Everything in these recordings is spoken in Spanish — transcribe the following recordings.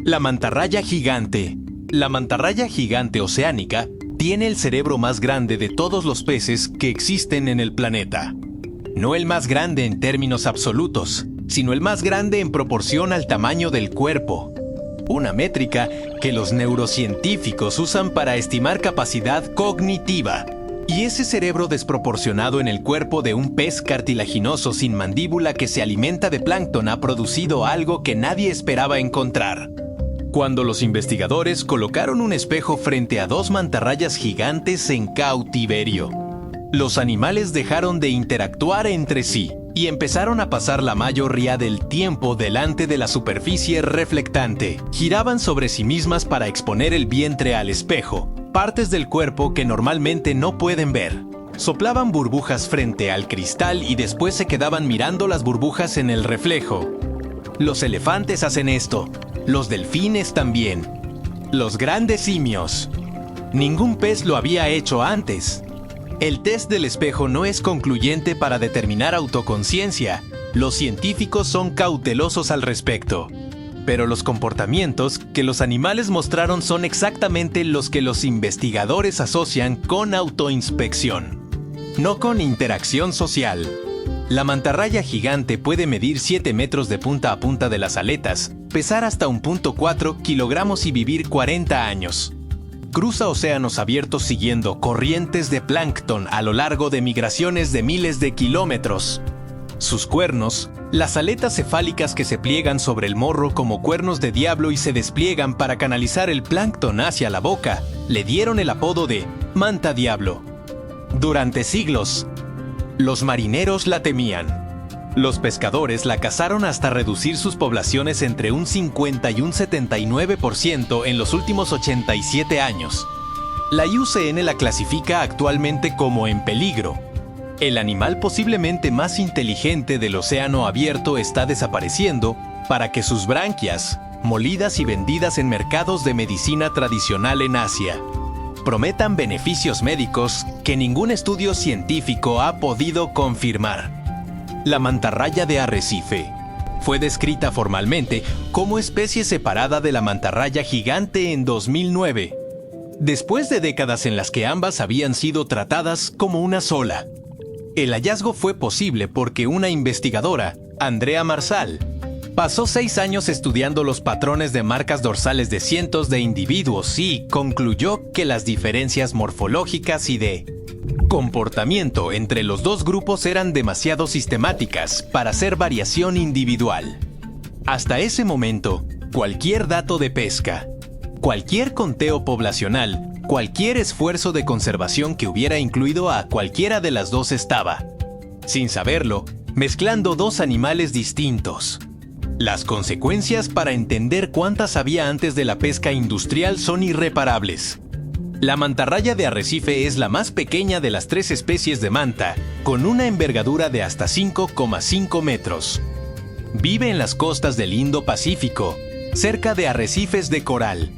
La mantarraya gigante. La mantarraya gigante oceánica tiene el cerebro más grande de todos los peces que existen en el planeta. No el más grande en términos absolutos, sino el más grande en proporción al tamaño del cuerpo. Una métrica que los neurocientíficos usan para estimar capacidad cognitiva. Y ese cerebro desproporcionado en el cuerpo de un pez cartilaginoso sin mandíbula que se alimenta de plancton ha producido algo que nadie esperaba encontrar. Cuando los investigadores colocaron un espejo frente a dos mantarrayas gigantes en cautiverio, los animales dejaron de interactuar entre sí y empezaron a pasar la mayoría del tiempo delante de la superficie reflectante. Giraban sobre sí mismas para exponer el vientre al espejo, partes del cuerpo que normalmente no pueden ver. Soplaban burbujas frente al cristal y después se quedaban mirando las burbujas en el reflejo. Los elefantes hacen esto, los delfines también, los grandes simios. Ningún pez lo había hecho antes. El test del espejo no es concluyente para determinar autoconciencia. Los científicos son cautelosos al respecto. Pero los comportamientos que los animales mostraron son exactamente los que los investigadores asocian con autoinspección, no con interacción social. La mantarraya gigante puede medir 7 metros de punta a punta de las aletas, pesar hasta 1.4 kilogramos y vivir 40 años. Cruza océanos abiertos siguiendo corrientes de plancton a lo largo de migraciones de miles de kilómetros. Sus cuernos, las aletas cefálicas que se pliegan sobre el morro como cuernos de diablo y se despliegan para canalizar el plancton hacia la boca, le dieron el apodo de manta diablo. Durante siglos, los marineros la temían. Los pescadores la cazaron hasta reducir sus poblaciones entre un 50 y un 79% en los últimos 87 años. La IUCN la clasifica actualmente como en peligro. El animal posiblemente más inteligente del océano abierto está desapareciendo para que sus branquias, molidas y vendidas en mercados de medicina tradicional en Asia, prometan beneficios médicos que ningún estudio científico ha podido confirmar. La mantarraya de arrecife fue descrita formalmente como especie separada de la mantarraya gigante en 2009, después de décadas en las que ambas habían sido tratadas como una sola. El hallazgo fue posible porque una investigadora, Andrea Marsal, pasó 6 años estudiando los patrones de marcas dorsales de cientos de individuos y concluyó que las diferencias morfológicas y de comportamiento entre los dos grupos eran demasiado sistemáticas para ser variación individual. Hasta ese momento, cualquier dato de pesca, cualquier conteo poblacional, cualquier esfuerzo de conservación que hubiera incluido a cualquiera de las dos estaba, sin saberlo, mezclando dos animales distintos. Las consecuencias para entender cuántas había antes de la pesca industrial son irreparables. La mantarraya de arrecife es la más pequeña de las 3 especies de manta, con una envergadura de hasta 5,5 metros. Vive en las costas del Indo-Pacífico, cerca de arrecifes de coral,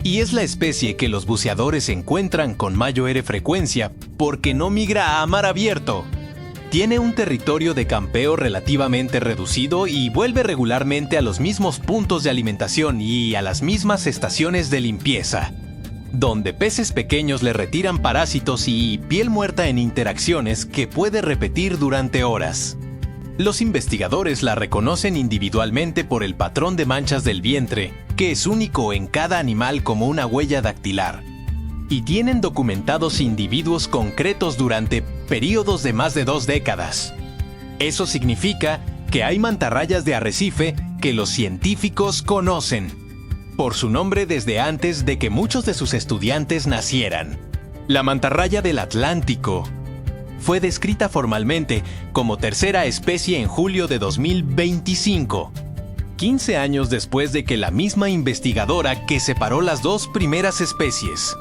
y es la especie que los buceadores encuentran con mayor frecuencia porque no migra a mar abierto. Tiene un territorio de campeo relativamente reducido y vuelve regularmente a los mismos puntos de alimentación y a las mismas estaciones de limpieza, donde peces pequeños le retiran parásitos y piel muerta en interacciones que puede repetir durante horas. Los investigadores la reconocen individualmente por el patrón de manchas del vientre, que es único en cada animal como una huella dactilar, y tienen documentados individuos concretos durante períodos de más de 2 décadas. Eso significa que hay mantarrayas de arrecife que los científicos conocen por su nombre desde antes de que muchos de sus estudiantes nacieran. La mantarraya del Atlántico fue descrita formalmente como tercera especie en julio de 2025, 15 años después de que la misma investigadora que separó las 2 primeras especies,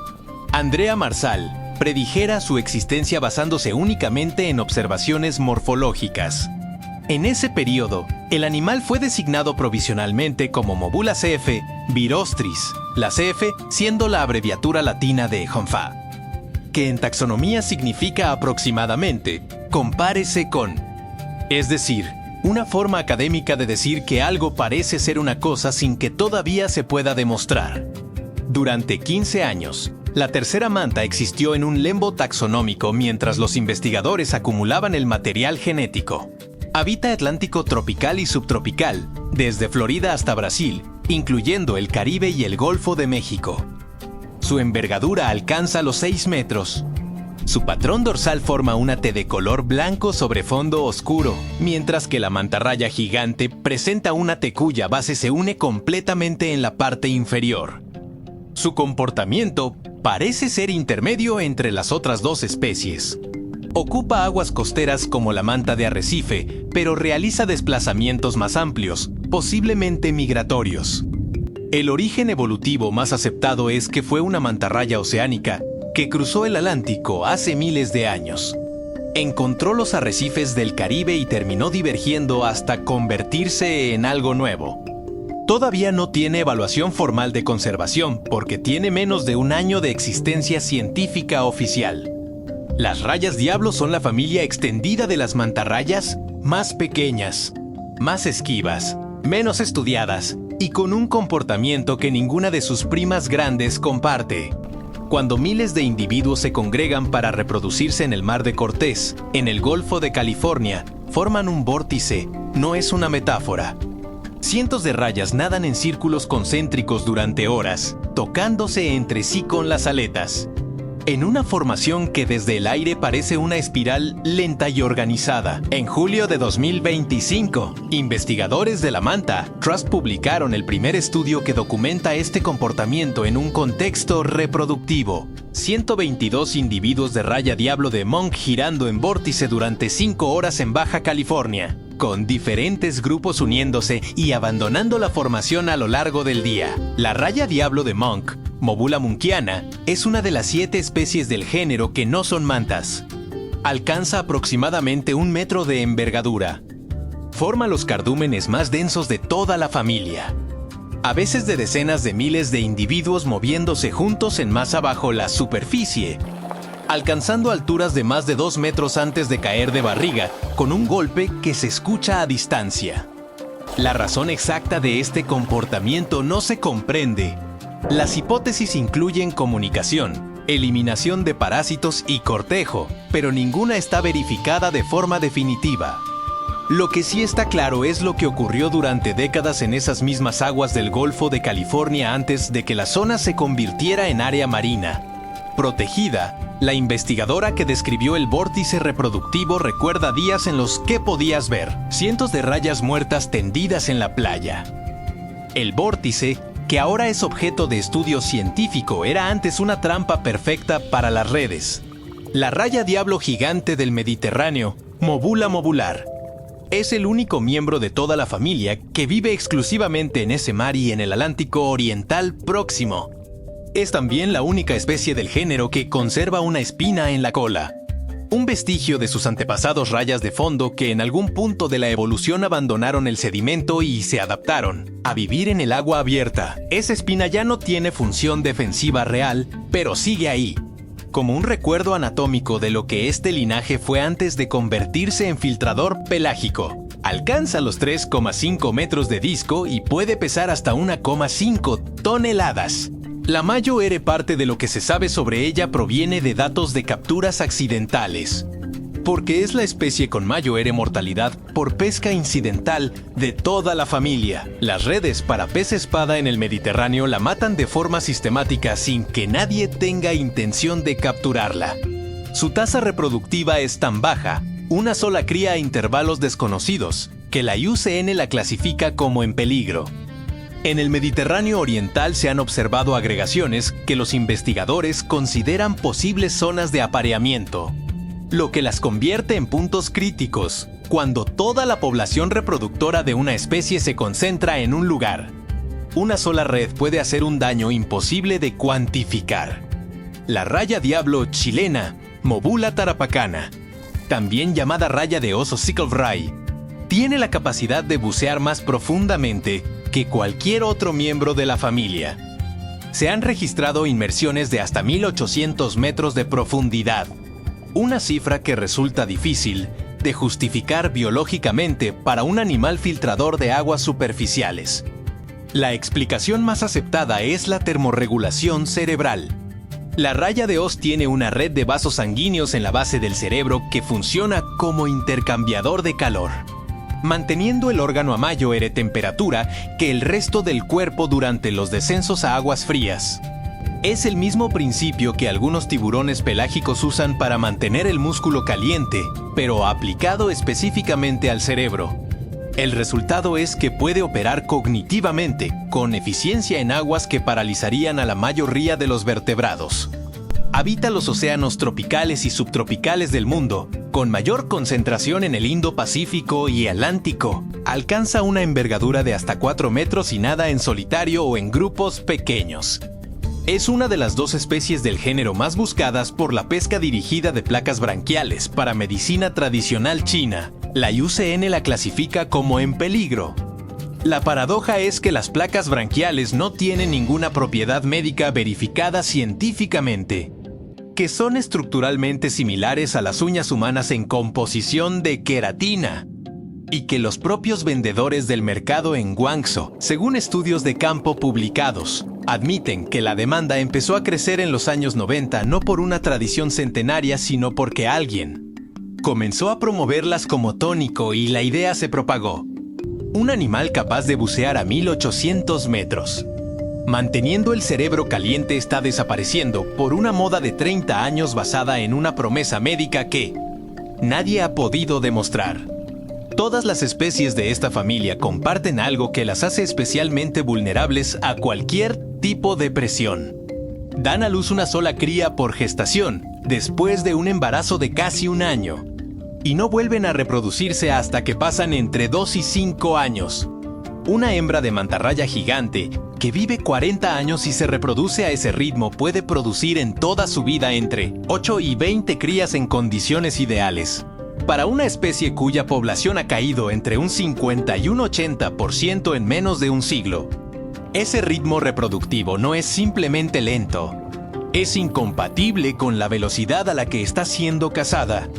Andrea Marsal, predijera su existencia basándose únicamente en observaciones morfológicas. En ese periodo, el animal fue designado provisionalmente como Mobula cf. virostris, la cf siendo la abreviatura latina de Honfa, que en taxonomía significa aproximadamente compárese con, es decir, una forma académica de decir que algo parece ser una cosa sin que todavía se pueda demostrar. Durante 15 años, la tercera manta existió en un limbo taxonómico mientras los investigadores acumulaban el material genético. Habita Atlántico tropical y subtropical, desde Florida hasta Brasil, incluyendo el Caribe y el Golfo de México. Su envergadura alcanza los 6 metros. Su patrón dorsal forma una T de color blanco sobre fondo oscuro, mientras que la mantarraya gigante presenta una T cuya base se une completamente en la parte inferior. Su comportamiento parece ser intermedio entre las otras dos especies. Ocupa aguas costeras como la manta de arrecife, pero realiza desplazamientos más amplios, posiblemente migratorios. El origen evolutivo más aceptado es que fue una mantarraya oceánica que cruzó el Atlántico hace miles de años. Encontró los arrecifes del Caribe y terminó divergiendo hasta convertirse en algo nuevo. Todavía no tiene evaluación formal de conservación porque tiene menos de un año de existencia científica oficial. Las rayas diablo son la familia extendida de las mantarrayas más pequeñas, más esquivas, menos estudiadas y con un comportamiento que ninguna de sus primas grandes comparte. Cuando miles de individuos se congregan para reproducirse en el Mar de Cortés, en el Golfo de California, forman un vórtice, no es una metáfora. Cientos de rayas nadan en círculos concéntricos durante horas, tocándose entre sí con las aletas, en una formación que desde el aire parece una espiral lenta y organizada. En julio de 2025, investigadores de la manta Trust publicaron el primer estudio que documenta este comportamiento en un contexto reproductivo. 122 individuos de raya diablo de Monk girando en vórtice durante 5 horas en Baja California, con diferentes grupos uniéndose y abandonando la formación a lo largo del día. La raya diablo de Monk, Mobula munkiana, es una de las 7 especies del género que no son mantas. Alcanza aproximadamente 1 metro de envergadura. Forma los cardúmenes más densos de toda la familia, a veces de decenas de miles de individuos moviéndose juntos en masa bajo la superficie, alcanzando alturas de más de 2 metros antes de caer de barriga, con un golpe que se escucha a distancia. La razón exacta de este comportamiento no se comprende. Las hipótesis incluyen comunicación, eliminación de parásitos y cortejo, pero ninguna está verificada de forma definitiva. Lo que sí está claro es lo que ocurrió durante décadas en esas mismas aguas del Golfo de California antes de que la zona se convirtiera en área marina protegida. La investigadora que describió el vórtice reproductivo recuerda días en los que podías ver cientos de rayas muertas tendidas en la playa. El vórtice, que ahora es objeto de estudio científico, era antes una trampa perfecta para las redes. La raya diablo gigante del Mediterráneo, Mobula mobular, es el único miembro de toda la familia que vive exclusivamente en ese mar y en el Atlántico Oriental próximo. Es también la única especie del género que conserva una espina en la cola, un vestigio de sus antepasados rayas de fondo que en algún punto de la evolución abandonaron el sedimento y se adaptaron a vivir en el agua abierta. Esa espina ya no tiene función defensiva real, pero sigue ahí, como un recuerdo anatómico de lo que este linaje fue antes de convertirse en filtrador pelágico. Alcanza los 3,5 metros de disco y puede pesar hasta 1,5 toneladas. La mayor parte de lo que se sabe sobre ella proviene de datos de capturas accidentales, porque es la especie con mayor mortalidad por pesca incidental de toda la familia. Las redes para pez espada en el Mediterráneo la matan de forma sistemática sin que nadie tenga intención de capturarla. Su tasa reproductiva es tan baja, una sola cría a intervalos desconocidos, que la IUCN la clasifica como en peligro. En el Mediterráneo Oriental se han observado agregaciones que los investigadores consideran posibles zonas de apareamiento, lo que las convierte en puntos críticos cuando toda la población reproductora de una especie se concentra en un lugar. Una sola red puede hacer un daño imposible de cuantificar. La raya diablo chilena, Mobula tarapacana, también llamada raya de oso Sickle-Fry, tiene la capacidad de bucear más profundamente que cualquier otro miembro de la familia. Se han registrado inmersiones de hasta 1.800 metros de profundidad, una cifra que resulta difícil de justificar biológicamente para un animal filtrador de aguas superficiales. La explicación más aceptada es la termorregulación cerebral. La raya de Oz tiene una red de vasos sanguíneos en la base del cerebro que funciona como intercambiador de calor, manteniendo el órgano a mayor temperatura que el resto del cuerpo durante los descensos a aguas frías. Es el mismo principio que algunos tiburones pelágicos usan para mantener el músculo caliente, pero aplicado específicamente al cerebro. El resultado es que puede operar cognitivamente, con eficiencia en aguas que paralizarían a la mayoría de los vertebrados. Habita los océanos tropicales y subtropicales del mundo, con mayor concentración en el Indo-Pacífico y Atlántico. Alcanza una envergadura de hasta 4 metros y nada en solitario o en grupos pequeños. Es una de las 2 especies del género más buscadas por la pesca dirigida de placas branquiales para medicina tradicional china. La IUCN la clasifica como en peligro. La paradoja es que las placas branquiales no tienen ninguna propiedad médica verificada científicamente, que son estructuralmente similares a las uñas humanas en composición de queratina, y que los propios vendedores del mercado en Guangzhou, según estudios de campo publicados, admiten que la demanda empezó a crecer en los años 90 no por una tradición centenaria, sino porque alguien comenzó a promoverlas como tónico y la idea se propagó. Un animal capaz de bucear a 1800 metros. Manteniendo el cerebro caliente está desapareciendo por una moda de 30 años basada en una promesa médica que nadie ha podido demostrar. Todas las especies de esta familia comparten algo que las hace especialmente vulnerables a cualquier tipo de presión. Dan a luz una sola cría por gestación, después de un embarazo de casi un año, y no vuelven a reproducirse hasta que pasan entre 2 y 5 años. Una hembra de mantarraya gigante, que vive 40 años y se reproduce a ese ritmo, puede producir en toda su vida entre 8 y 20 crías en condiciones ideales. Para una especie cuya población ha caído entre un 50 y un 80% en menos de un siglo, ese ritmo reproductivo no es simplemente lento, es incompatible con la velocidad a la que está siendo cazada.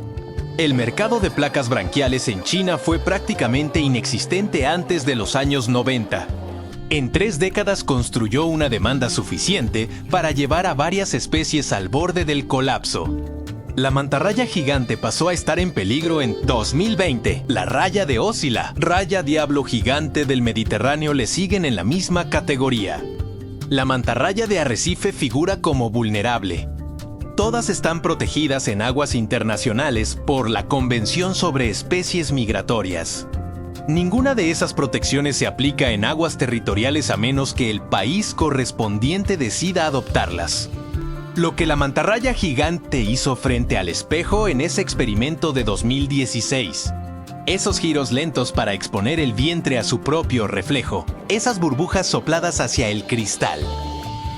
El mercado de placas branquiales en China fue prácticamente inexistente antes de los años 90. En 3 décadas construyó una demanda suficiente para llevar a varias especies al borde del colapso. La mantarraya gigante pasó a estar en peligro en 2020. La raya de Oz y la raya diablo gigante del Mediterráneo le siguen en la misma categoría. La mantarraya de arrecife figura como vulnerable. Todas están protegidas en aguas internacionales por la Convención sobre Especies Migratorias. Ninguna de esas protecciones se aplica en aguas territoriales a menos que el país correspondiente decida adoptarlas. Lo que la mantarraya gigante hizo frente al espejo en ese experimento de 2016. Esos giros lentos para exponer el vientre a su propio reflejo. Esas burbujas sopladas hacia el cristal.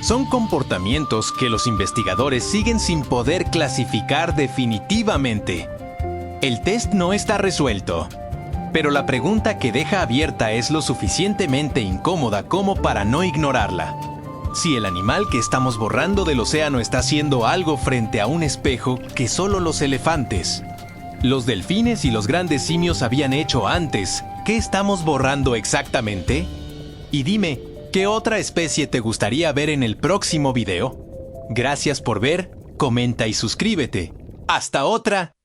Son comportamientos que los investigadores siguen sin poder clasificar definitivamente. El test no está resuelto, pero la pregunta que deja abierta es lo suficientemente incómoda como para no ignorarla. Si el animal que estamos borrando del océano está haciendo algo frente a un espejo que solo los elefantes, los delfines y los grandes simios habían hecho antes, ¿qué estamos borrando exactamente? Y dime, ¿qué otra especie te gustaría ver en el próximo video? Gracias por ver, comenta y suscríbete. ¡Hasta otra!